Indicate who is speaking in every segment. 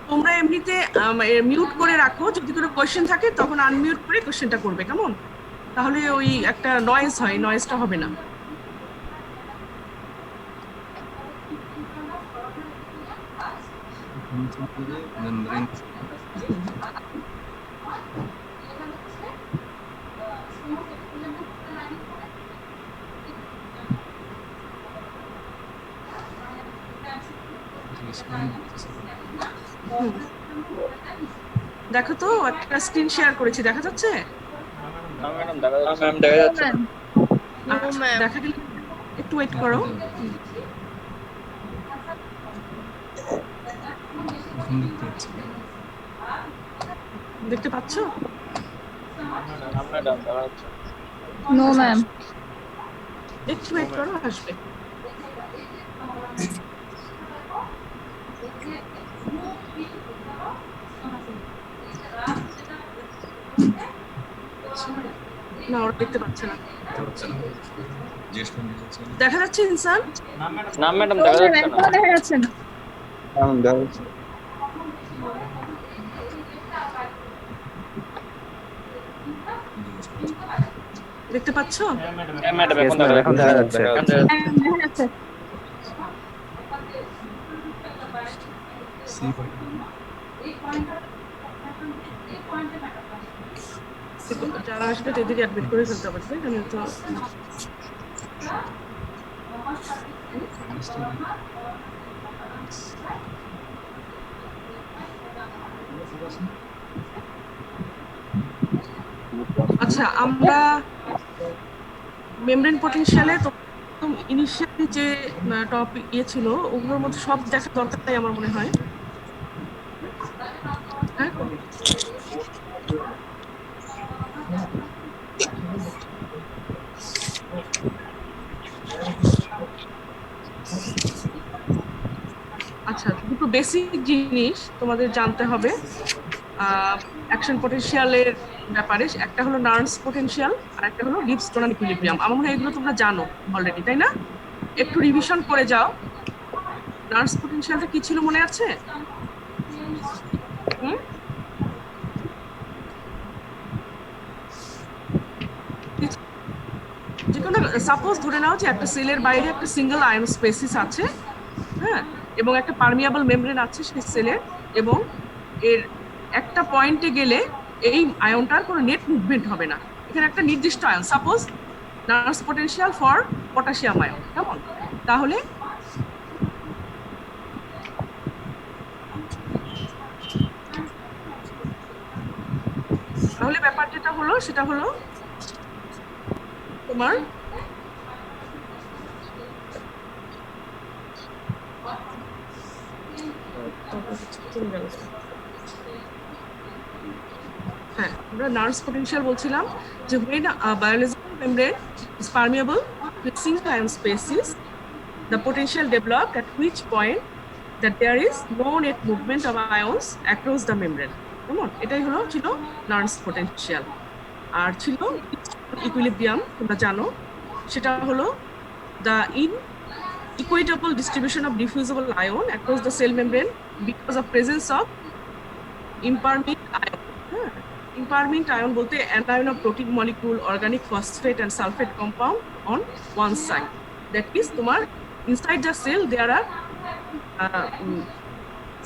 Speaker 1: তোমরা এমনিতে মিউট করে রাখো, যদি কোনো কোয়েশ্চেন থাকে তখন আনমিউট করে কোয়েশ্চেনটা করবে, কেমন? তাহলে ওই একটা নয়েজ হয়, নয়েজটা হবে না। দেখো তো, একটা স্ক্রিন শেয়ার করেছি, দেখা যাচ্ছে? দেখা গেলে একটু ওয়েট করো। দেখতে পাচ্ছ?
Speaker 2: No ma'am.
Speaker 1: একটু ওয়েট করো, আসবে। না, ওরা দেখতে পাচ্ছে না। দেখা যাচ্ছে ইনসান?
Speaker 3: না ম্যাডাম, দেখা যাচ্ছে না।
Speaker 2: দেখা যাচ্ছে না।
Speaker 1: দেখতে পাচ্ছ?
Speaker 3: হ্যাঁ ম্যাডাম, এখন দেখা যাচ্ছে।
Speaker 2: দেখা যাচ্ছে।
Speaker 1: যারা আসবে তাদেরকে অ্যাডমিট করে ফেলতে হবে, তাই না? তো আচ্ছা, আমরা মেমব্রেন পটেনশিয়ালে ইনিশিয়ালি যে টপিক ছিল ওগুলোর মধ্যে সব দেখা দরকার, তাই আমার মনে হয়। হ্যাঁ, আচ্ছা, দুটো বেসিক জিনিস তোমাদের জানতে হবে অ্যাকশন পটেনশিয়ালের ব্যাপারে। একটা হলো নার্ভস পটেনশিয়াল আর একটা হলো গিবস টোনাল ইকুইলিব্রিয়াম। আমার মনে হয় এগুলো তোমরা জানো অলরেডি, তাই না? একটু রিভিশন করে যাও। নার্ভস পটেনশিয়ালটা কি ছিল মনে আছে? যে কোনো সাপোজ ধরে নাও যে একটা সেলের বাইরে একটা সিঙ্গেল আয়ন স্পেসিস আছে, হ্যাঁ, এবং একটা পারমিয়াবল মেমব্রেন আছে সেই সেলের, এবং এর একটা পয়েন্টে গেলে এই আয়নটার কোনো নেট মুভমেন্ট হবে না। এখানে একটা নির্দিষ্ট ion, suppose nerves potential for potassium ion, কেমন? তাহলে ব্যাপার যেটা হলো সেটা হলো তোমার হ্যাঁ, আমরা নার্ভস পটেনশিয়াল বলছিলাম যে when a biological membrane is permeable with single ion species, the potential developed at which point that there is no net movement of ions across the membrane. কেমন? এটাই ছিল নার্ভস পটেনশিয়াল। আর ছিল equilibrium, তোমরা জানো, সেটা হলো the inequitable distribution of diffusible ion across the cell membrane because of presence of impermeant ion. Impermeant ion বলতে anion of protein molecule, organic phosphate and sulfate compound on one side. That is, তোমার inside the cell there are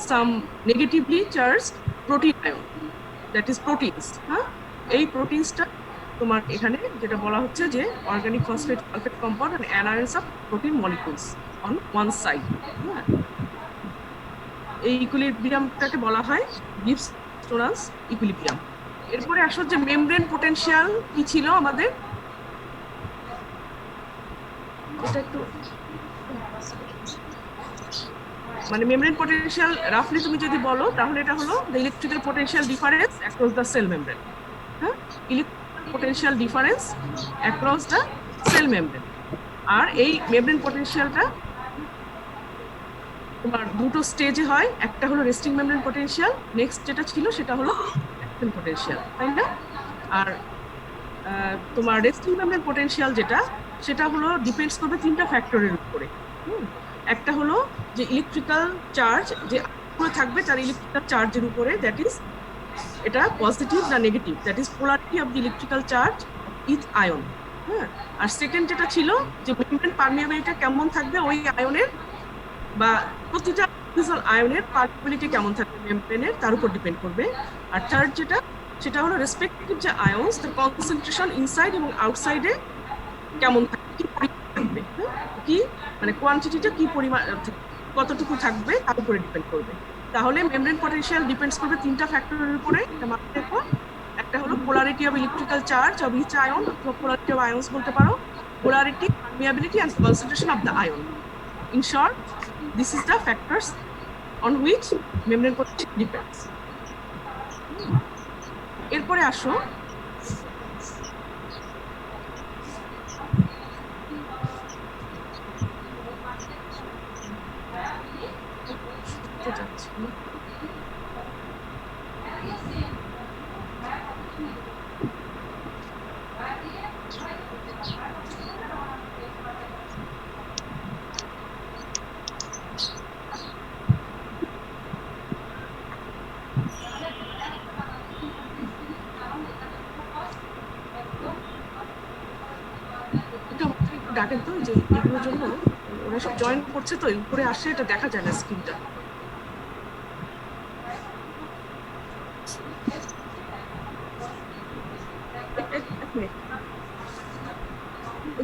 Speaker 1: some negatively charged protein ion, that is proteins. এই প্রোটিনসটা তোমার এখানে যেটা বলা হচ্ছে যে organic phosphate sulphate compound and anions of protein molecules on one side. এই ইকুইলিব্রিয়ামটাকে বলা হয় গিবস টোনাল ইকুইলিব্রিয়াম। এরপরে আসো যে মেমব্রেন পটেনশিয়াল কি ছিল আমাদের, এটা একটু মানে মেমব্রেন পটেনশিয়াল রাফলি তুমি যদি বলো তাহলে এটা হলো the electrical potential difference across the cell membrane. হ্যাঁ, electrical potential difference across the cell membrane. আর এই মেমব্রেন পটেনশিয়ালটা তোমার দুটো স্টেজে হয়, একটা হলো রেস্টিং মেমব্রেন পটেনশিয়াল, নেক্সট যেটা ছিল সেটা হলো অ্যাকশন পটেনশিয়াল, তাই না? আর তোমার রেস্টিং মেমব্রেন পোটেনশিয়াল যেটা, সেটা হলো ডিপেন্ডস করবে তিনটা ফ্যাক্টরের উপরে। একটা হলো যে ইলেকট্রিক্যাল চার্জ যে থাকবে তার ইলেকট্রিক্যাল চার্জের উপরে, দ্যাট ইজ এটা পজিটিভ না negative, that is polarity of the electrical charge with ion. হ্যাঁ, আর সেকেন্ড যেটা ছিল যে মেমব্রেন পারমিয়াবিলিটি কেমন থাকবে ওই আয়নের, বা প্রতিটা আয়নের পারমিয়াবিলিটি কেমন থাকবে মেমব্রেনের, তার উপর ডিপেন্ড করবে। আর থার্ড যেটা, সেটা হলো রেসপেক্টিভ যে আয়নস, তার কনসেন্ট্রেশন ইনসাইড এবং আউটসাইডে কেমন থাকবে, কি পরিমাণ থাকবে, কি মানে কোয়ান্টিটিটা কি পরিমাণ কতটুকু থাকবে তার উপরে ডিপেন্ড করবে। তাহলে মেমব্রেন পটেনশিয়াল ডিপেন্ডস করবে তিনটা ফ্যাক্টরের উপরে, এটা মাথায় রেখো। একটা হলো polarity of electrical charge of each ion, অথবা পোলারিটি অফ আয়নস বলতে পারো, polarity, permeability and concentration of the ion. In short, this is the factors on which membrane potential depends. এরপরে আসো ডাকেন তো, যে এগুলোর জন্য ওরা সব জয়েন করছে তো উপরে আসে, এটা দেখা যায় না স্ক্রিনটা।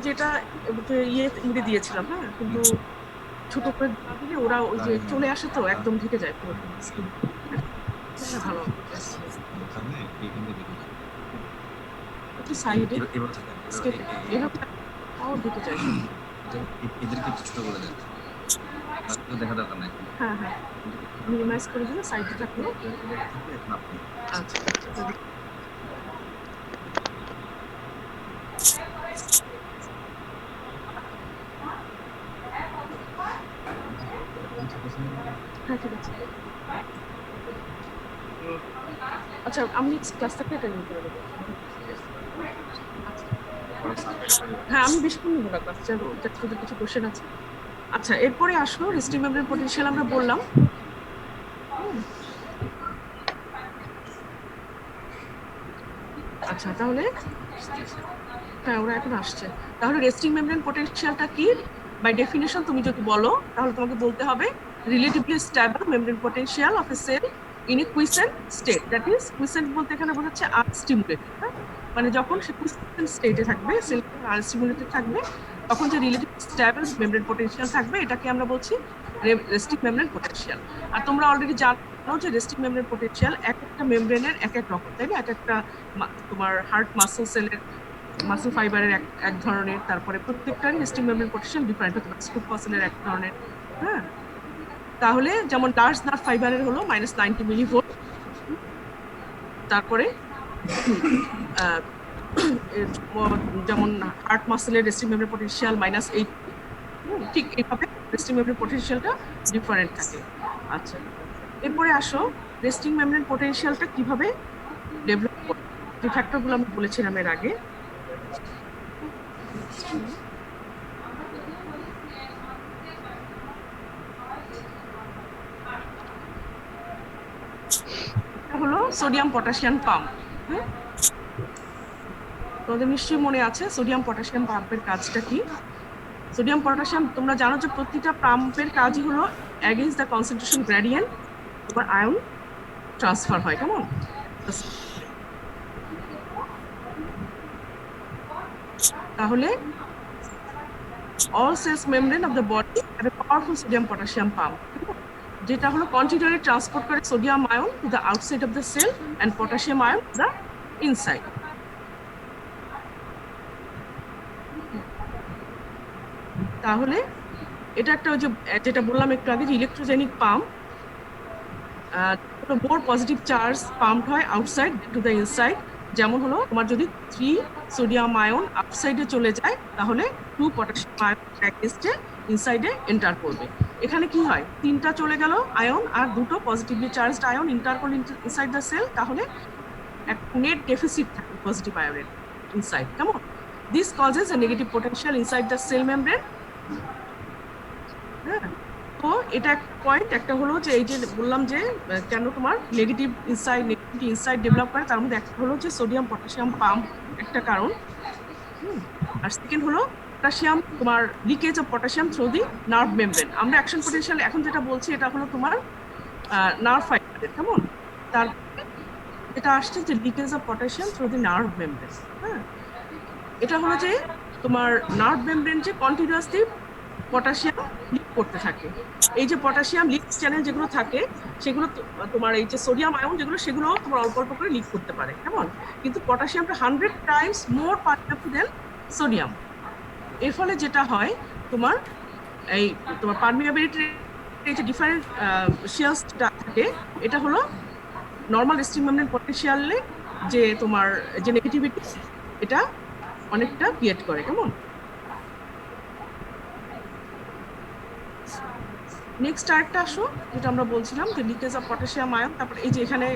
Speaker 1: যেটা ইয়ে দিয়েছিলাম, হ্যাঁ, কিন্তু ছোট করে দিলে ওরা ওই যে চলে আসে তো একদম ঢেকে যায় পুরো স্ক্রিন। ভালো একটু সাইডে তাও ঢেকে যায়।
Speaker 4: এদেরকে একটু ছোট করে দেন, দেখা দরকার নাই।
Speaker 1: হ্যাঁ হ্যাঁ, মিনিমাইজ করে দিলে সাইডে থাকলো। আচ্ছা, হ্যাঁ ঠিক আছে। আচ্ছা, আমি নেক্সট ক্লাস থেকে এটা নিয়ে করে দেবো। হ্যাঁ, আমি বেশিক্ষণ নেবো না ক্লাস, যদি কিছু কোশ্চেন আছে। আচ্ছা, এরপরে আসলো রেস্টিং মেমব্রেন পোটেনশিয়াল আমরা বললাম। আচ্ছা, তাহলে হ্যাঁ ওরা এখন আসছে। তাহলে রেস্টিং মেমব্রেন পোটেনশিয়ালটা কি বাই ডেফিনেশন তুমি যদি বলো, তাহলে তোমাকে বলতে হবে relatively stable membrane potential of a cell in a quiescent state. That is quiescent বলতে এখানে বোঝাচ্ছে আনস্টিমুলেটেড, মানে যখন সে কুইসেন্ট স্টেটে থাকবে, সেল আনস্টিমুলেটেড থাকবে, তখন যে রিলেটিভ স্টেবল মেমব্রেন পোটেনশিয়াল থাকবে এটাকে আমরা বলছি রেস্টিং মেমব্রেন পোটেনশিয়াল। আর তোমরা অলরেডি জানো যে রেস্টিং মেমব্রেন পোটেনশিয়াল এক একটা মেমব্রেনের এক এক রকম, তাই না? এক একটা তোমার হার্ট মাসল সেলের মাসল ফাইবারের এক ধরনের, তারপরে প্রত্যেকটারই রেস্টিং মেমব্রেন পোটেনশিয়াল ডিফারেন্ট হতে পারে, স্কুপ মাসলের এক ধরনের। হ্যাঁ, তাহলে যেমন লার্জ নার্ভ ফাইবারের হলো -90 মিলিভোল্ট, তারপরে যেমন হার্ট মাসলের রেস্টিং মেমব্রেন পোটেনশিয়াল -8, ঠিক এইভাবে রেস্টিং মেমব্রেন পোটেনশিয়ালটা ডিফারেন্ট থাকে। আচ্ছা, এরপরে আসো রেস্টিং মেমব্রেন পোটেনশিয়ালটা কিভাবে ডেভেলপ করে, যে ফ্যাক্টরগুলো আমি বলেছিলাম এর আগে। হলো সোডিয়াম পটাশিয়াম পাম্প। হ্যাঁ, তোমাদের নিশ্চয়ই মনে আছে সোডিয়াম পটাশিয়াম পাম্পের কাজটা কি। সোডিয়াম পটাশিয়াম তোমরা জানো যে প্রতিটা পাম্পের কাজই হলো এগেইনস্ট দ্য কনসেন্ট্রেশন গ্রেডিয়েন্ট তোমার আয়ন ট্রান্সফার হয়, কেমন? তাহলে all cells membrane of the body have a powerful sodium potassium pump, যেটা হলো কন্টিনিউয়ালি ট্রান্সপোর্ট করে sodium ion to the outside of the cell and potassium ion to the inside. তাহলে এটা একটা ওই যে যেটা বললাম একটু আগে যে ইলেকট্রোজেনিক পাম্প, মোর পজিটিভ চার্জ পাম্প হয় আউটসাইড টু দ্য ইনসাইড। যেমন হলো তোমার যদি 3 সোডিয়াম আয়ন আউটসাইডে চলে যায়, তাহলে 2 পটাশিয়াম আয়ন অ্যাগেইনস্টে ইনসাইডে এন্টার করবে। এখানে কি হয়, 3টা চলে গেল আয়ন আর 2টো পজিটিভলি চার্জড আয়ন ইন্টার করলে ইনসাইড দ্য সেল, তাহলে এক নেট ডেফিসিট থাকে পজিটিভ আয়নের। inside. Come on. This causes a negative potential inside the cell membrane. হ্যাঁ, তো এটা একটা পয়েন্ট। একটা হলো যে এই যে বললাম যে কেন তোমার নেগেটিভিটি ইনসাইড ডেভেলপ করে, তার মধ্যে একটা হলো যে সোডিয়াম পটাশিয়াম পাম্প একটা কারণ। আর সেকেন্ড হলো পটাশিয়াম, তোমার leakage of potassium through the nerve membrane. আমরা অ্যাকশন পোটেনশিয়াল এখন যেটা বলছি এটা হলো তোমার নার্ভ ফাইবার, কেমন? তার এটা আসছে যে leakage of potassium through the nerve membrane. হ্যাঁ, এটা হলো যে তোমার নার্ভ মেমব্রেন যে কন্টিনিউয়াসলি পটাশিয়াম লিক করতে থাকে। এই যে পটাশিয়াম লিক চ্যানেল যেগুলো থাকে সেগুলো তোমার এই যে সোডিয়াম আয়ন যেগুলো সেগুলো তোমার অল্প অল্প করে লিক করতে পারে, কেমন? কিন্তু পটাশিয়ামটা 100 টাইমস মোর পারমেবল দেন সোডিয়াম। এর ফলে যেটা হয় তোমার এই তোমার পারমিয়াবিলিটির এই যে ডিফারেন্ট শেয়ার্স থাকে, এটা হলো নর্মাল রেস্টিং মেমব্রেন পটেনশিয়ালে যে তোমার যে নেগেটিভিটি এটা অনেকটা ক্রিয়েট করে, কেমন? নেক্সট আরেকটা আসো, যেটা আমরা বলছিলাম যে লিকেজ অফ পটাশিয়াম আয়ন। তারপরে এই যে এখানে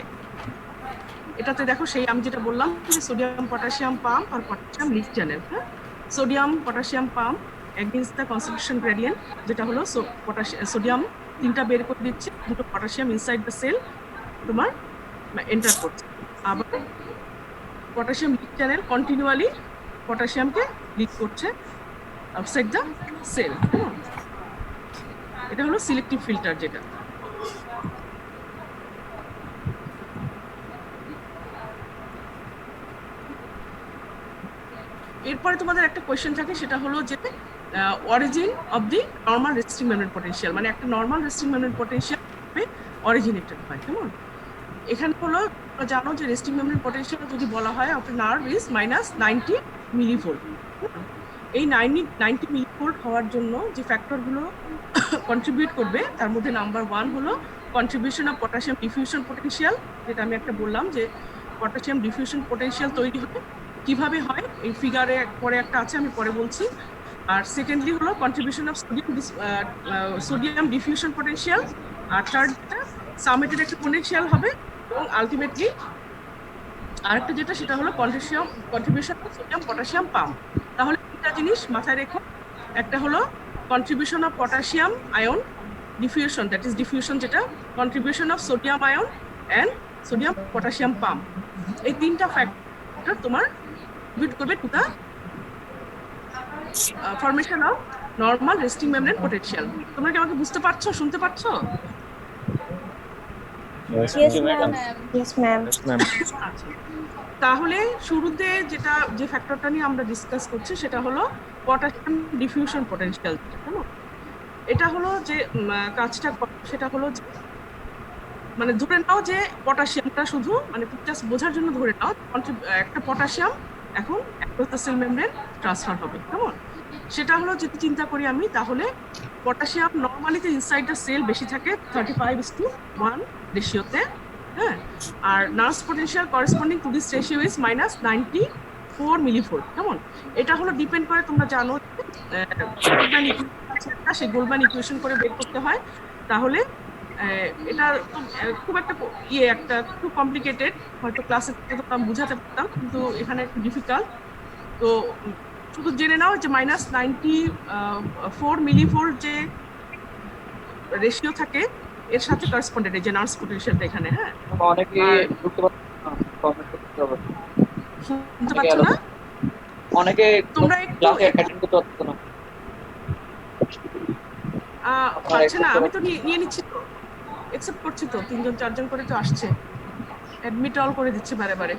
Speaker 1: এটাতে দেখো সেই আমি যেটা বললাম যে সোডিয়াম পটাশিয়াম পাম্প আর পটাশিয়াম লিক চ্যানেল। হ্যাঁ, sodium potassium pump against the concentration gradient, যেটা হলো সোডিয়াম 3টা বের করে দিচ্ছে, 2টো পটাশিয়াম ইনসাইড দ্য সেল তোমার এন্টার করছে। আবার পটাশিয়াম লিক চ্যানেল কন্টিনিউয়ালি পটাশিয়ামকে লিক করছে আউটসাইড দ্য সেল। এটা হলো সিলেক্টিভ ফিল্টার যেটা। এরপরে তোমাদের একটা কোয়েশ্চেন থাকে, সেটা হলো যে origin of the normal resting membrane potential, মানে একটা normal resting membrane potential originated হয়, কেমন? এখানে হলো জানো যে রেস্টিং মেমব্রেন পটেনশিয়াল যদি বলা হয় অফ নার্ভ ইজ -90 মিলিভোল্ট। এই 90 মিলিভোল্ট হওয়ার জন্য যে ফ্যাক্টরগুলো কন্ট্রিবিউট করবে তার মধ্যে নাম্বার 1 হলো contribution of potassium diffusion potential, যেটা আমি একটা বললাম যে পটাশিয়াম ডিফিউশন পটেনশিয়াল তৈরি হয় কিভাবে হয়, এই ফিগারে পরে একটা আছে, আমি পরে বলছি। আর সেকেন্ডলি হলো contribution of sodium diffusion potential, আর থার্ডটা সামেটেড একটা পোটেনশিয়াল হবে, এবং আলটিমেটলি আরেকটা যেটা সেটা হলো contribution of sodium potassium pump. তাহলে তিনটা জিনিস মাথায় রেখো, একটা হলো contribution of potassium ion diffusion, that is diffusion, যেটা contribution of sodium ion and sodium potassium pump. এই তিনটা ফ্যাক্টর তোমার কন্ট্রিবিউট করবে to the formation of normal resting membrane potential. তোমরা কি আমাকে বুঝতে পারছো, শুনতে পারছো?
Speaker 2: Yes, ma'am.
Speaker 1: আচ্ছা, তাহলে শুরুতে যে ফ্যাক্টরটা নিয়ে আমরা ডিসকাস করছি সেটা হলো পটাশিয়াম ডিফিউশন পটেনশিয়াল। এটা হলো যে কাজটা সেটা হলো যে মানে ধরে নাও যে পটাশিয়ামটা শুধু মানে জাস্ট বোঝার জন্য ধরে নাও একটা পটাশিয়াম এখন across the cell membrane transfer হবে, কেমন? সেটা হলো যদি চিন্তা করি আমি, তাহলে পটাশিয়াম নর্মালিতে ইনসাইড দ্য সেল বেশি থাকে 35:1 রেশিওতে। হ্যাঁ, আর nerve potential corresponding to this ratio is -94 millivolt, কেমন? এটা হলো ডিপেন্ড করে, তোমরা জানো সেই গোলম্যান ইকুয়েশন করে বের করতে হয়। তাহলে এটা খুব একটা খুব কমপ্লিকেটেড, হয়তো ক্লাসে আমি বুঝাতে পারতাম, কিন্তু এখানে একটু ডিফিকাল্ট। তো শুধু জেনে নাও যে -94 মিলিভোল্ট যে রেশিও থাকে এর সাথে করেসপন্ডেড এই যে নার্ভ পোটেনশিয়ালটা এখানে। হ্যাঁ,
Speaker 3: অনেকে বুঝতে পারছে না, কমেন্ট করতে হবে।
Speaker 1: শুনতে পাচ্ছ না?
Speaker 3: অনেকে
Speaker 1: তোমরা একটু
Speaker 3: ক্লাসে অ্যাটেন্ড করতে পারছে না।
Speaker 1: পারছে না, আমি তো নিয়ে নিচ্ছি, তো একসেপ্ট করছি, তো 3জন 4জন করে তো আসছে, অ্যাডমিট অল করে দিচ্ছে বারে বারে।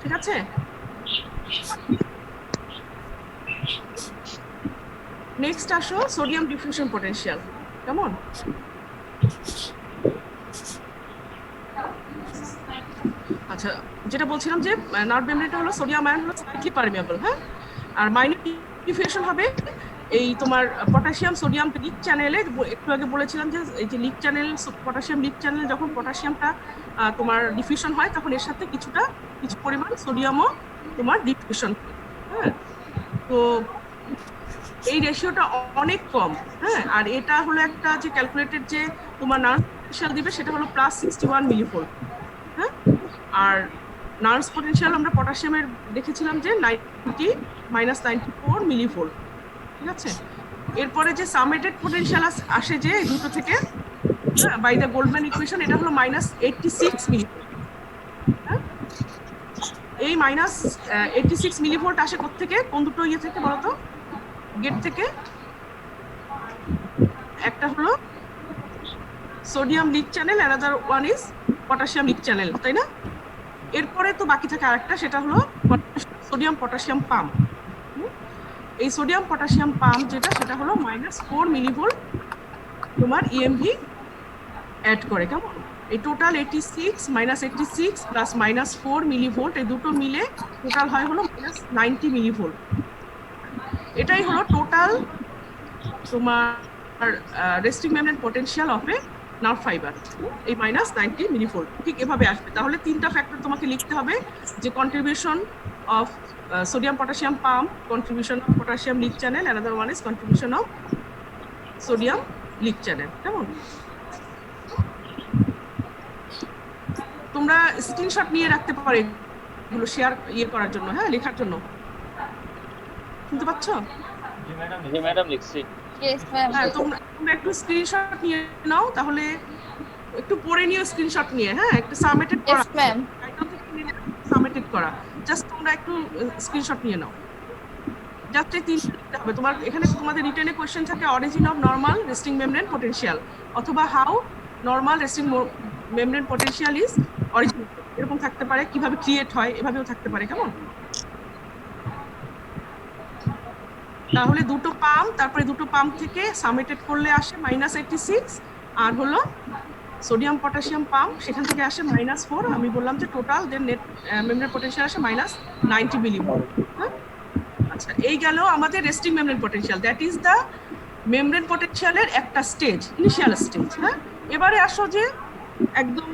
Speaker 1: ঠিক আছে, নেক্সট আসো সোডিয়াম ডিফিউশন পটেনশিয়াল, কেমন? আচ্ছা, যেটা বলছিলাম যে নার্ভ মেমব্রেনটা হলো সোডিয়াম আয়ন হলো স্লাইটলি পারমিয়েবল। হ্যাঁ, আর মাইনর ডিফিউশন হবে এই তোমার পটাশিয়াম সোডিয়াম লিক চ্যানেলে। একটু আগে বলেছিলাম যে এই যে leak channel, potassium leak channel, যখন পটাশিয়ামটা তোমার ডিফিউশন হয় তখন এর সাথে কিছু পরিমাণ সোডিয়ামও তোমার ডিফিউশন। হ্যাঁ, তো এই রেশিওটা অনেক কম, হ্যাঁ। আর এটা হলো একটা যে ক্যালকুলেটেড যে তোমার নার্স পোটেনশিয়াল দিবে সেটা হলো +61 মিলিভোল্ট, হ্যাঁ। আর নার্স পোটেনশিয়াল আমরা পটাশিয়ামের দেখেছিলাম যে 94 মিলিভোল্ট, ঠিক আছে। এরপরে যে সামেটেড পোটেনশিয়াল আসে যে এই দুটো থেকে বাই দ্য গোল্ডম্যান ইকুয়েশন, এটা হলো -86 মিলিভোল্ট, হ্যাঁ। এই -86 মিলিভোল্ট আসে কোত্থেকে, কোন দুটো ইয়ে থেকে বলতো, গেট থেকে। একটা হলো sodium leak channel, another one is potassium leak channel, তাই না। এরপরে তো বাকি থাকে আরেকটা, সেটা হলো সোডিয়াম পটাশিয়াম পাম্প। এই সোডিয়াম পটাশিয়াম পাম্প যেটা, সেটা হলো -4 মিলিভোল্ট তোমার ইএমভি অ্যাড করে, কেমন। এই টোটাল 86 -86 প্লাস -4 মিলিভোল্ট, এই দুটো মিলে টোটাল হয় হলো -90 মিলিভোল্ট। এটাই হলো টোটাল তোমার resting membrane potential of A nerve fibre, এই -90 মিলিভোল্ট। ঠিক এভাবে আসবে। তাহলে তিনটা ফ্যাক্টর তোমাকে লিখতে হবে, যে contribution of sodium potassium pump, contribution of potassium leak channel, another one is contribution of sodium leak channel, কেমন। তোমরা স্ক্রিনশট নিয়ে রাখতে পারো এগুলো শেয়ার করার জন্য, হ্যাঁ, লেখার জন্য। শুনতে পাচ্ছ?
Speaker 3: জি ম্যাডাম লিখছি।
Speaker 2: Yes, ma'am.
Speaker 1: হ্যাঁ, তোমরা একটু স্ক্রিনশট নিয়ে নাও, তাহলে একটু পড়ে নিও স্ক্রিনশট নিয়ে, হ্যাঁ, একটু সাবমিটেড করা,
Speaker 2: Yes, ma'am.
Speaker 1: সাবমিটেড করা, জাস্ট তোমরা একটু স্ক্রিনশট নিয়ে নাও। জাস্ট এই তিনটা লিখতে হবে তোমার। এখানে তোমাদের রিটেনে কোশ্চেন থাকে origin of normal resting membrane potential, অথবা how normal resting membrane potential is origin, এরকম থাকতে পারে, কিভাবে ক্রিয়েট হয়, এভাবেও থাকতে পারে, কেমন। তাহলে দুটো পাম্প, তারপরে দুটো পাম্প থেকে সামেটেড করলে আসে -86, আর হলো সোডিয়াম পটাশিয়াম পাম্প, সেখান থেকে আসে -4। আমি বললাম যে total then net membrane potential আসে -90 মিলিভোল্ট, হ্যাঁ। আচ্ছা, এই গেল আমাদের resting membrane potential, that is the membrane পোটেনশিয়ালের একটা স্টেজ, ইনিশিয়াল স্টেজ, হ্যাঁ। এবারে আসো যে একদম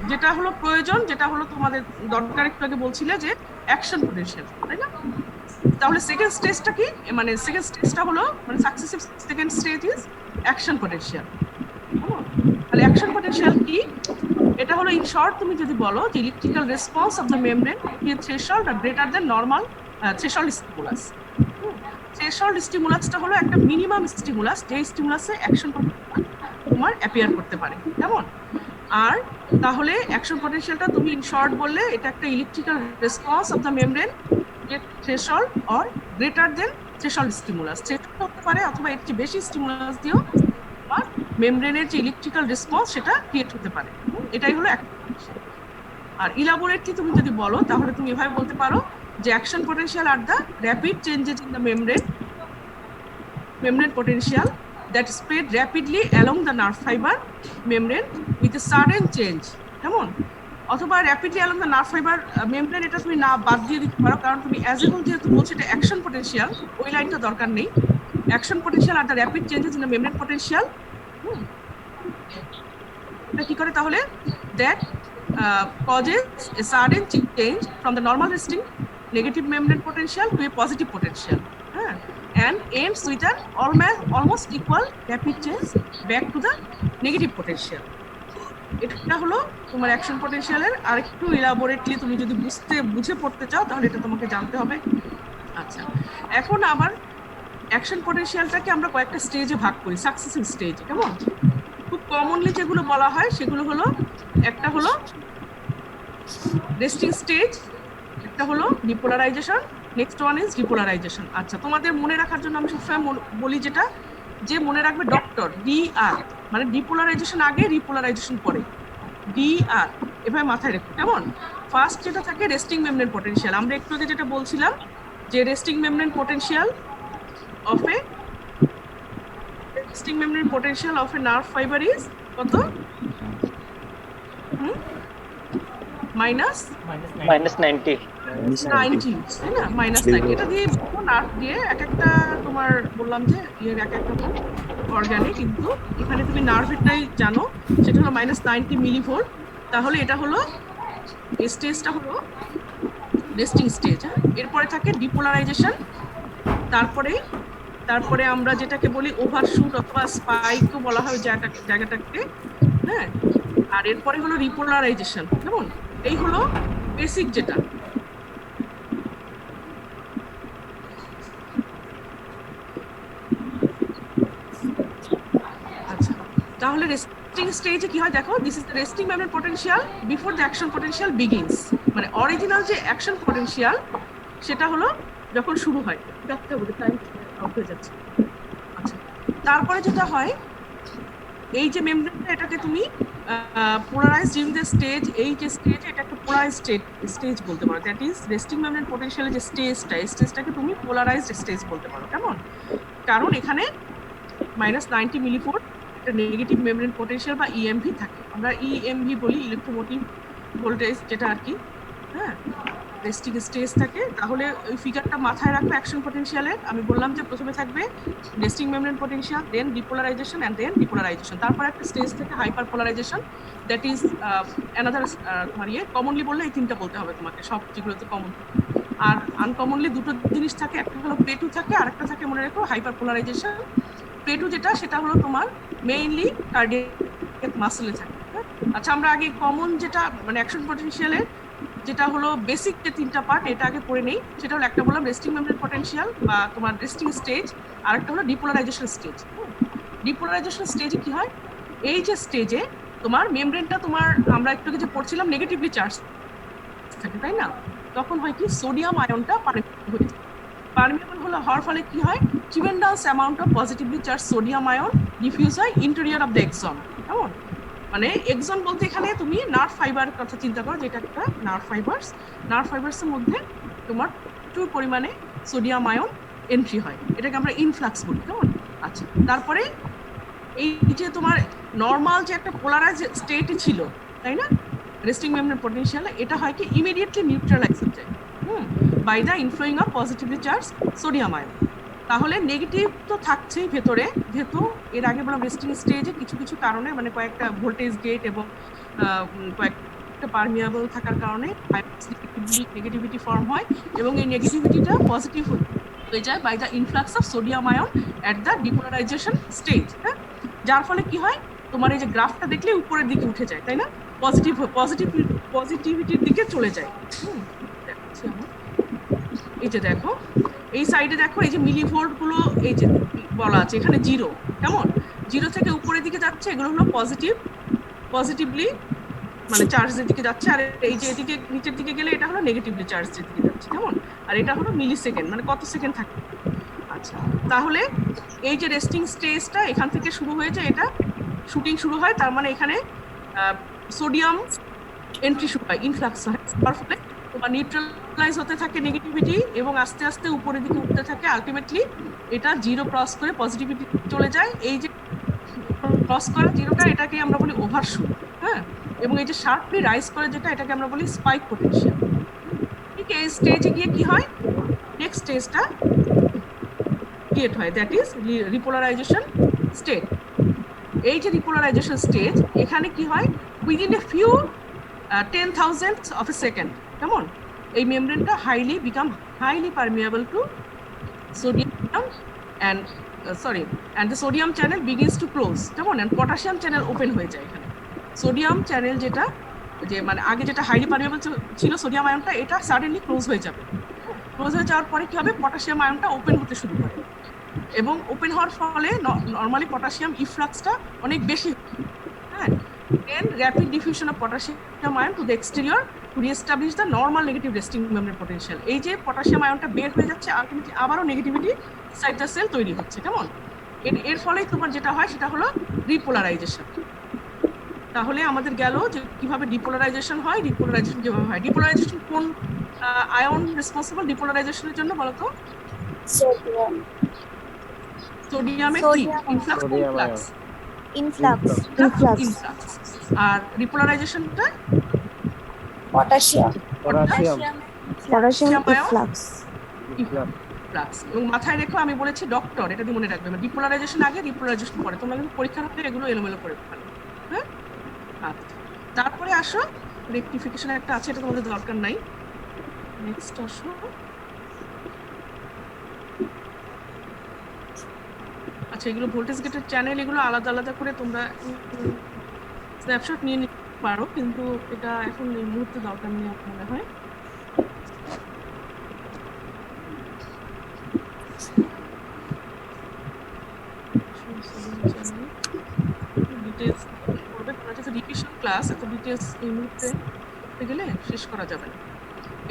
Speaker 1: যেটা হলো প্রয়োজন, যেটা হলো তোমাদের দরকার, একটু আগে বলছিলে যে অ্যাকশন পোটেনশিয়াল, তাই না। তাহলে সেকেন্ড স্টেজটা কি, মানে সেকেন্ড স্টেজটা হলো মানে successive second stage is action potential. তাহলে অ্যাকশন পোটেনশিয়াল কি, এটা হলো ইন শর্ট তুমি যদি বলো যে electrical response of the membrane in threshold আর greater than normal threshold stimulus. Threshold স্টিমুলাসটা হলো একটা মিনিমাম স্টিমুলাস, যে স্টিমুলাসে অ্যাকশন তোমার অ্যাপিয়ার করতে পারে, কেমন। আর তাহলে অ্যাকশন পোটেনশিয়ালটা তুমি ইন শর্ট বললে এটা একটা electrical response of the membrane threshold or greater than threshold stimulus, সেটা করতে পারে, অথবা এর চেয়ে বেশি স্টিমুলাস দিয়েও তোমার মেমব্রেনের যে ইলেকট্রিক্যাল রেসপন্স সেটা ক্রিয়েট হতে পারে। এটাই হলো অ্যাকশন পোটেনশিয়াল। আর ইলাবোরেটলি তুমি যদি বলো, তাহলে তুমি এভাবে বলতে পারো যে action potential are the rapid changes in the membrane potential that spread rapidly along the nerve fiber membrane with a sudden change, কেমন। অথবা rapidly along the nerve fibre membrane, এটা তুমি না বাদ দিয়ে দিতে পারো, কারণ তুমি অ্যাজ এ হোল যেহেতু বলছো এটা অ্যাকশন পোটেনশিয়াল, ওই লাইনটা দরকার নেই। Action potential are the rapid changes in the membrane potential, এটা কি করে তাহলে, that causes a sudden change from the normal resting negative membrane potential to a positive potential, and ends with an almost equal rapid change back to the negative potential. এটা হলো তোমার action পোটেনশিয়ালের আরেকটু elaborately তুমি যদি বুঝে পড়তে চাও, তাহলে এটা তোমাকে জানতে হবে। আচ্ছা, এখন আবার অ্যাকশন পোটেনশিয়ালটাকে আমরা কয়েকটা স্টেজে ভাগ করি, সাকসেসিভ স্টেজ, কেমন। খুব কমনলি যেগুলো বলা হয় সেগুলো হলো, একটা হলো রেস্টিং স্টেজ, একটা হলো depolarization, next one is repolarization. আচ্ছা, তোমাদের মনে রাখার জন্য আমি সবসময় বলি যেটা, যে মনে রাখবে ডক্টর DR, মানে ডিপোলারাইজেশন আগে, রিপোলারাইজেশন পরে, DR, এভাবে মাথায় রেখো, কেমন। ফার্স্ট যেটা থাকে রেস্টিং মেমব্রেন পোটেনশিয়াল, আমরা একটু আগে যেটা বলছিলাম যে resting membrane potential of A nerve fibre is কত,
Speaker 3: -90,
Speaker 1: তাই না, -90। এটা দিয়ে নার্ভ দিয়ে এক একটা তোমার বললাম যে ইয়ের এক একটা অর্গানে, কিন্তু এখানে তুমি নার্ভেরটাই জানো, সেটা হলো -90 মিলিভোল্ট। তাহলে এটা হলো এই স্টেজটা হলো রেস্টিং স্টেজ। এরপরে থাকে ডিপোলারাইজেশন, তারপরে তারপরে আমরা যেটাকে বলি ওভারশুট অথবা স্পাইকও বলা হয় জায়গাটাকে, হ্যাঁ। আর এরপরে হলো রিপোলারাইজেশন, কেমন? এই হলো বেসিক যেটা। আচ্ছা, তাহলে রেস্টিং স্টেজে কি হয় দেখো, this is the resting membrane potential before the action potential begins. মানে অরিজিনাল যে অ্যাকশন পোটেনশিয়াল সেটা হলো যখন শুরু হয়। দেখতে হবে, টাইম আউট হয়ে যাচ্ছে। আচ্ছা, তারপরে যেটা হয়, এই যে মেমব্রেনটা এটাকে তুমি পোলারাইজ ডিউরিং দ্য স্টেজ, এই যে স্টেজ এটা একটা পোলারাইজ স্টেজ বলতে পারো। দ্যাট ইজ রেস্টিং মেমব্রেন পোটেনশিয়ালের যে স্টেজটাকে তুমি পোলারাইজড স্টেজ বলতে পারো, কেমন? কারণ এখানে -90 মিলিভোল্ট একটা নেগেটিভ মেমব্রেন পোটেনশিয়াল বা ইএমভি থাকে। আমরা ইএমভি বলি, ইলেকট্রোমোটিভ ভোল্টেজ, যেটা আর কি, হ্যাঁ, রেস্টিং স্টেজ থাকে। তাহলে ওই ফিগারটা মাথায় রাখবে অ্যাকশন পোটেনশিয়ালের। আমি বললাম যে প্রথমে থাকবে resting membrane potential, then depolarization and then depolarization. তারপর একটা স্টেজ থেকে hyper polarization, that is another তোমার কমনলি বললে এই তিনটা বলতে হবে তোমাকে, সব যেগুলোতে কমন। আর আনকমনলি দুটো জিনিস থাকে, একটা হলো পেটু থাকে আর একটা থাকে মনে রেখো হাইপার পোলারাইজেশন। পেটু যেটা, সেটা হলো তোমার মেইনলি কার্ডিয়াক মাসলে থাকে। আচ্ছা, আমরা আগে কমন যেটা মানে অ্যাকশন পোটেনশিয়ালের যেটা হলো বেসিক যে তিনটা পার্ট, এটা আগে পড়ে নেই। সেটা হলো, একটা বললাম রেস্টিং মেমব্রেন পোটেনশিয়াল বা তোমার রেস্টিং স্টেজ, আর একটা হলো ডিপোলারাইজেশন স্টেজ। ডিপোলারাইজেশন স্টেজে কি হয়, এই যে স্টেজে তোমার মেমব্রেনটা তোমার, আমরা একটু যে পড়ছিলাম নেগেটিভলি চার্জ থাকে, তাই না? তখন হয় কি, সোডিয়াম আয়নটা পারমিয়েবল হওয়ার ফলে কি হয়, tremendous amount of positively charge sodium ion diffuse হয় ইন্টেরিয়র অফ দ্য এক্সন, কেমন? মানে এক্সন বলতে এখানে তুমি নার্ভ ফাইবার কথা চিন্তা করো, যেটা একটা নার্ভ ফাইবার্সের মধ্যে তোমার প্রচুর পরিমাণে সোডিয়াম আয়ন এন্ট্রি হয়, এটাকে আমরা ইনফ্লাক্স বলি, কেমন? আচ্ছা, তারপরে এই যে তোমার নর্মাল যে একটা পোলারাইজ স্টেটে ছিল, তাই না, রেস্টিং মেমব্রেন পোটেনশিয়াল, এটা হয় কি ইমিডিয়েটলি নিউট্রালাইজ হয়ে যায় by the inflowing of positively charge sodium ion. তাহলে নেগেটিভ তো থাকছেই ভেতরে, যেহেতু এর আগে বললাম রেস্টিং স্টেজে কিছু কিছু কারণে মানে কয়েকটা ভোল্টেজ গেট এবং কয়েকটা পারমিয়েবল থাকার কারণে নেগেটিভিটি ফর্ম হয়, এবং এই নেগেটিভিটিটা পজিটিভ হয়ে যায় by the influx of sodium ion at the depolarization stage. হ্যাঁ, যার ফলে কি হয়, তোমার এই যে গ্রাফটা দেখলে উপরের দিকে উঠে যায়, তাই না? পজিটিভিটির দিকে চলে যায়। দেখাচ্ছি আমার, এই যে দেখো এই সাইডে দেখো, এই যে মিলিভোল্ট গুলো এই যে বলা আছে এখানে জিরো, কেমন? জিরো থেকে উপরের দিকে যাচ্ছে, এগুলো হলো পজিটিভলি মানে চার্জের দিকে যাচ্ছে। আর এই যে এদিকে নিচের দিকে গেলে এটা হলো নেগেটিভলি চার্জের দিকে যাচ্ছে, কেমন? আর এটা হলো মিলি সেকেন্ড, মানে কত সেকেন্ড থাকে। আচ্ছা, তাহলে এই যে রেস্টিং স্টেজটা এখান থেকে শুরু হয়েছে, এটা শুটিং শুরু হয়, তার মানে এখানে সোডিয়াম এন্ট্রি শুরু হয়, ইনফ্লাক্স হয়, তার ফলে তোমার নিউট্রালাইজ হতে থাকে নেগেটিভিটি এবং আস্তে আস্তে উপরের দিকে উঠতে থাকে। আলটিমেটলি এটা জিরো ক্রস করে পজিটিভিটি চলে যায়। এই যে ক্রস করা জিরোটা, এটাকে আমরা বলি ওভারশুট, হ্যাঁ। এবং এই যে শার্পলি রাইজ করে যেটা, এটাকে আমরা বলি স্পাইক পোটেনশিয়াল। ঠিক এই স্টেজে গিয়ে কি হয়, নেক্সট স্টেজটা ক্রিয়েট হয়, দ্যাট ইজ রিপোলারাইজেশন স্টেট। এই যে রিপোলারাইজেশন স্টেজ, এখানে কি হয়, within a few 10,000 of a second, কেমন? এই মেমব্রেনটা highly permeable to sodium and the sodium channel begins to close, কেমন? and potassium channel open হয়ে যায়। এখানে সোডিয়াম চ্যানেল যেটা, যে মানে আগে যেটা হাইলি পারমিয়েবল ছিল সোডিয়াম আয়নটা, এটা সাডেনলি ক্লোজ হয়ে যাবে। ক্লোজ হয়ে যাওয়ার পরে কি হবে, পটাশিয়াম আয়নটা ওপেন হতে শুরু করে, এবং ওপেন হওয়ার ফলে নর্মালি পটাশিয়াম ইফ্লাক্সটা অনেক বেশি, হ্যাঁ। Then rapid diffusion of potassium ion to the exterior to re-establish the normal negative resting membrane potential. এই যে পটাশিয়াম আয়নটা বের হয়ে যাচ্ছে, আলটিমেটলি আবারও নেগেটিভিটি ইনসাইড দ্য সেল তৈরি হচ্ছে, কেমন? এর ফলে তোমার যেটা হয় সেটা হলো রিপোলারাইজেশন। তাহলে আমাদের গেল যে কিভাবে ডিপোলারাইজেশন হয়, ডিপোলারাইজেশন কিভাবে হয়। ডিপোলারাইজেশন কোন আয়ন রেসপন্সিবল ডিপোলারাইজেশনের জন্য বলো তো?
Speaker 2: Sodium.
Speaker 1: সোডিয়ামে কি ইনফ্লাক্স,
Speaker 2: Influx.
Speaker 1: আর রিপোলারাইজেশনটা
Speaker 2: Potassium. Influx.
Speaker 1: ফ্লাক্স। এবং মাথায় রেখো, আমি বলেছি ডক্টর, এটা দিয়ে মনে রাখবে, ডিপোলারাইজেশন আগে রিপোলারাইজেশন পরে। তোমরা কিন্তু পরীক্ষার হতে এগুলো এলোমেলো করে ফেলো, হ্যাঁ। আচ্ছা, তারপরে আসো রেকটিফিকেশন একটা আছে, এটা তোমাদের দরকার নাই। নেক্সট আসো, আচ্ছা, এগুলো ভোল্টেজ গেটের চ্যানেল, এগুলো আলাদা আলাদা করে তোমরা স্ন্যাপশট নিয়ে নিতে পারো, কিন্তু এটা এখন এই মুহূর্তে দরকার নেই আমার মনে হয়। ডিটেলস করবে, তোমরা যেহেতু রিভিশন ক্লাস, এত ডিটেলস এই মুহূর্তে করতে গেলে শেষ করা যাবে না।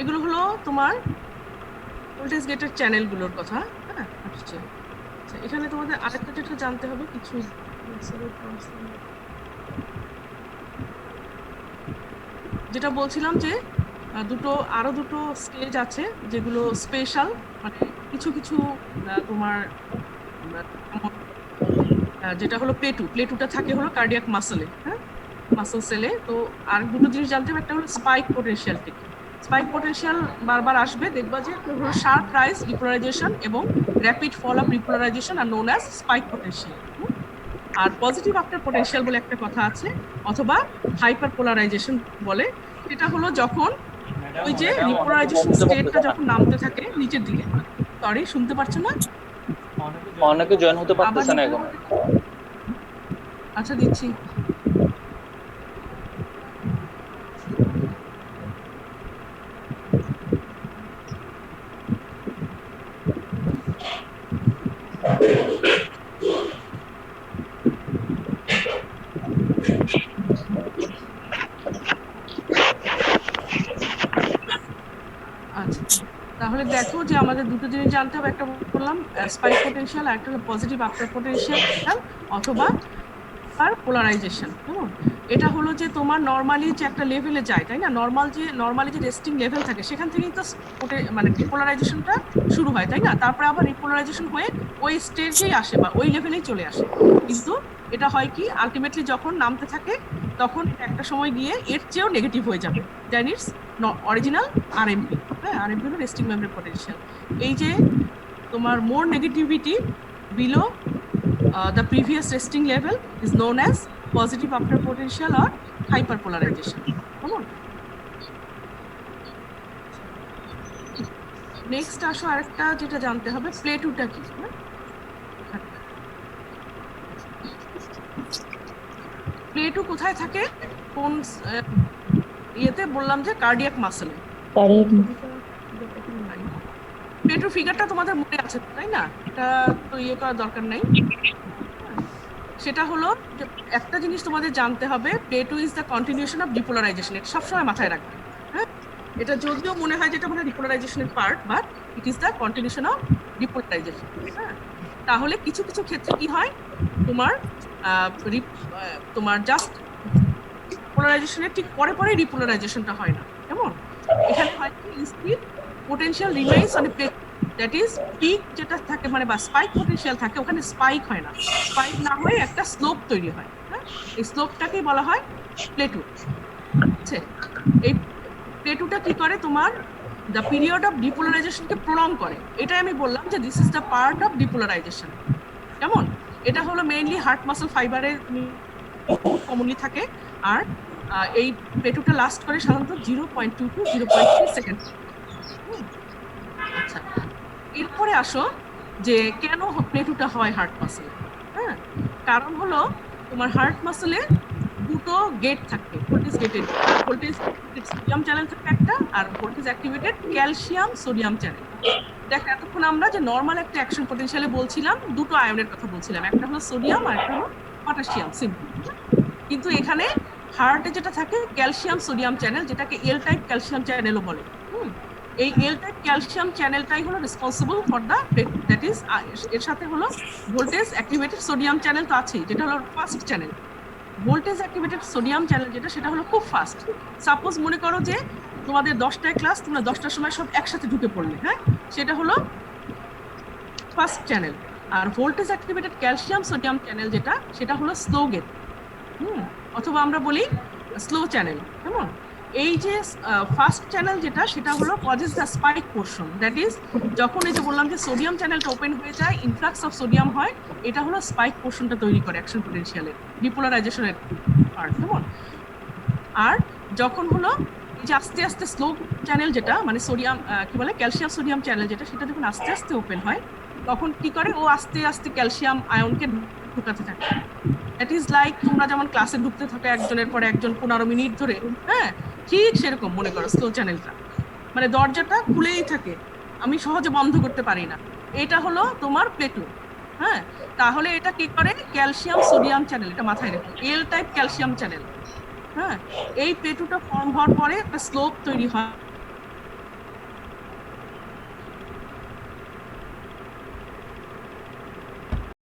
Speaker 1: এগুলো হলো তোমার ভোল্টেজ গেটের চ্যানেলগুলোর কথা। হ্যাঁ, আচ্ছা, এখানে তোমাদের আরেকটা যেটা জানতে হবে কিছু, যেটা বলছিলাম যে আরো দুটো স্টেজ আছে যেগুলো স্পেশাল, মানে কিছু কিছু তোমার যেটা হলো প্লেটুটা থাকে হলো কার্ডিয়াক মাসলে, হ্যাঁ, মাসল সেলে। তো আর দুটো জিনিস জানতে হবে, একটা হলো স্পাইক পোটেনশিয়াল। স্পাইক পোটেনশিয়াল বারবার আসবে, দেখবা যে শার্প রাইজ রিপোলারাইজেশন এবং rapid fall of repolarization are known as spike potential. আর পজিটিভ আফটার পোটেনশিয়াল বলে একটা কথা আছে, অথবা হাইপার পোলারাইজেশন বলে। এটা হলো যখন ওই যে রিপোলারাইজেশন স্টেটটা যখন নামতে থাকে নিচের দিকে। সরি, শুনতে পাচ্ছ না?
Speaker 3: অনেকে জয়েন হতে পারতেছে না এখন।
Speaker 1: আচ্ছা, দিচ্ছি। তাহলে দেখো যে আমাদের দুটো জিনিস জানতে হবে, একটা বললাম স্পাইক পোটেনশিয়াল, আর একটা হলো পজিটিভ আফটার পোটেনশিয়াল অথবা আর পোলারাইজেশন। কেমন? এটা হলো যে তোমার নর্মালি যে একটা লেভেলে যায়, তাই না? নর্মালি যে রেস্টিং লেভেল থাকে সেখান থেকেই তো মানে রিপোলারাইজেশনটা শুরু হয়, তাই না? তারপরে আবার রিপোলারাইজেশন হয়ে ওই স্টেজেই আসে বা ওই লেভেলেই চলে আসে। কিন্তু এটা হয় কি, আলটিমেটলি যখন নামতে থাকে তখন একটা সময় গিয়ে এর চেয়েও নেগেটিভ হয়ে যাবে, দেন ইটস অরিজিনাল আরএমপি। হ্যাঁ, আরএমপি হলো রেস্টিং মেমরি পোটেনশিয়াল। এই যে তোমার more negativity below the previous resting level is known as positive after potential or hyperpolarization. কেমন? নেক্সট আসো আরেকটা যেটা জানতে হবে, প্লেটুটা কি। প্লেটু কোথায় থাকে? কোন ইয়েতে বললাম যে কার্ডিয়াক মাসলে। প্লেটুর ফিগারটা তোমাদের মনে আছে, তাই না? এটা তো ইয়ে করার দরকার নাই। সেটা হলো একটা জিনিস তোমাদের জানতে হবে, plateau is the continuation of depolarisation. এটা সবসময় মাথায় রাখবে। হ্যাঁ, এটা যদিও মনে হয় যেটা মানে ডিপোলারাইজেশনের part, but it is the continuation of depolarization. হ্যাঁ, তাহলে কিছু কিছু ক্ষেত্রে কি হয়, তোমার জাস্ট পোলারাইজেশনের ঠিক পরে পরে রিপোলারাইজেশনটা হয় না। কেমন? এখানে হয় কি, instead potential remains on plate, that is peak যেটা থাকে মানে বা স্পাইক পোটেনশিয়াল থাকে, ওখানে স্পাইক হয় না। স্পাইক না হয়ে একটা স্লোপ তৈরি হয়। হ্যাঁ, এই স্লোপটাকেই বলা হয় প্লেটু। আচ্ছা, এই প্লেটুটা কি করে, তোমার দ্য পিরিয়ড অফ ডিপোলারাইজেশনকে প্রলং করে। এটাই আমি বললাম যে this is the part of depolarisation. কেমন? এটা হলো মেইনলি হার্ট মাসল ফাইবারের কমনলি থাকে, আর এই প্লেটুটা লাস্ট করে সাধারণত 0.2 to 0.3 সেকেন্ড। আচ্ছা, এরপরে আসো যে কেন প্লেটুটা হয় হার্ট মাসলে। হ্যাঁ, কারণ হলো তোমার হার্ট মাসলে দুটো গেট থাকে, voltage gated, voltage sodium channel থাকে একটা, আর voltage activated calcium sodium channel. দেখ, এতক্ষণ আমরা যে নর্মাল একটা অ্যাকশন পোটেনশিয়ালে বলছিলাম, দুটো আয়নের কথা বলছিলাম, একটা হলো সোডিয়াম আর একটা হলো পটাশিয়াম, সিম্পল। কিন্তু এখানে হার্টে যেটা থাকে ক্যালসিয়াম সোডিয়াম চ্যানেল, যেটাকে এল টাইপ ক্যালসিয়াম চ্যানেলও বলে। এই এল টাইপ ক্যালসিয়াম চ্যানেলটাই হলো responsible for the that is, এর সাথে হলো ভোল্টেজ অ্যাক্টিভেটেড সোডিয়াম চ্যানেল তো আছেই, যেটা হলো first channel. Voltage activated sodium channel যেটা, সেটা হলো খুব ফাস্ট। সাপোজ মনে করো যে তোমাদের 10টায় ক্লাস, তোমরা 10টার সময় সব একসাথে ঢুকে পড়লে, হ্যাঁ, সেটা হলো ফার্স্ট চ্যানেল। আর voltage activated calcium sodium channel যেটা, সেটা হলো স্লো গেট, অথবা আমরা বলি স্লো চ্যানেল। কেমন? এই যে ফার্স্ট চ্যানেল যেটা, সেটা হলো causes the spike portion, that is যখন এই যে বললাম যে সোডিয়াম চ্যানেলটা ওপেন হয়ে যায়, ইনফ্লাক্স অফ সোডিয়াম হয়, এটা হলো স্পাইক পোর্শনটা তৈরি করে অ্যাকশন পোটেনশিয়ালের ডিপোলারাইজেশনের পার্ট। কেমন? আর যখন হলো এই যে আস্তে আস্তে স্লো চ্যানেল যেটা, মানে সোডিয়াম কি বলে ক্যালসিয়াম সোডিয়াম চ্যানেল যেটা, সেটা যখন আস্তে আস্তে ওপেন হয়, তখন কি করে, ও আস্তে আস্তে ক্যালসিয়াম আয়নকে ঢুকাতে থাকে। দ্যাট ইজ লাইক তোমরা যেমন ক্লাসে ঢুকতে থাকো একজনের পর একজন 15 মিনিট ধরে, হ্যাঁ, ঠিক সেরকম মনে করো স্লো চ্যানেলটা, মানে দরজাটা খুলেই থাকে, আমি সহজে বন্ধ করতে পারি না। এটা হলো তোমার প্লেটো। হ্যাঁ, তাহলে এটা কি করে, ক্যালসিয়াম সোডিয়াম চ্যানেল, এটা মাথায় রেখো, এল টাইপ ক্যালসিয়াম চ্যানেল। হ্যাঁ, এই প্লেটোটা ফর্ম হওয়ার পরে একটা স্লোপ তৈরি হয়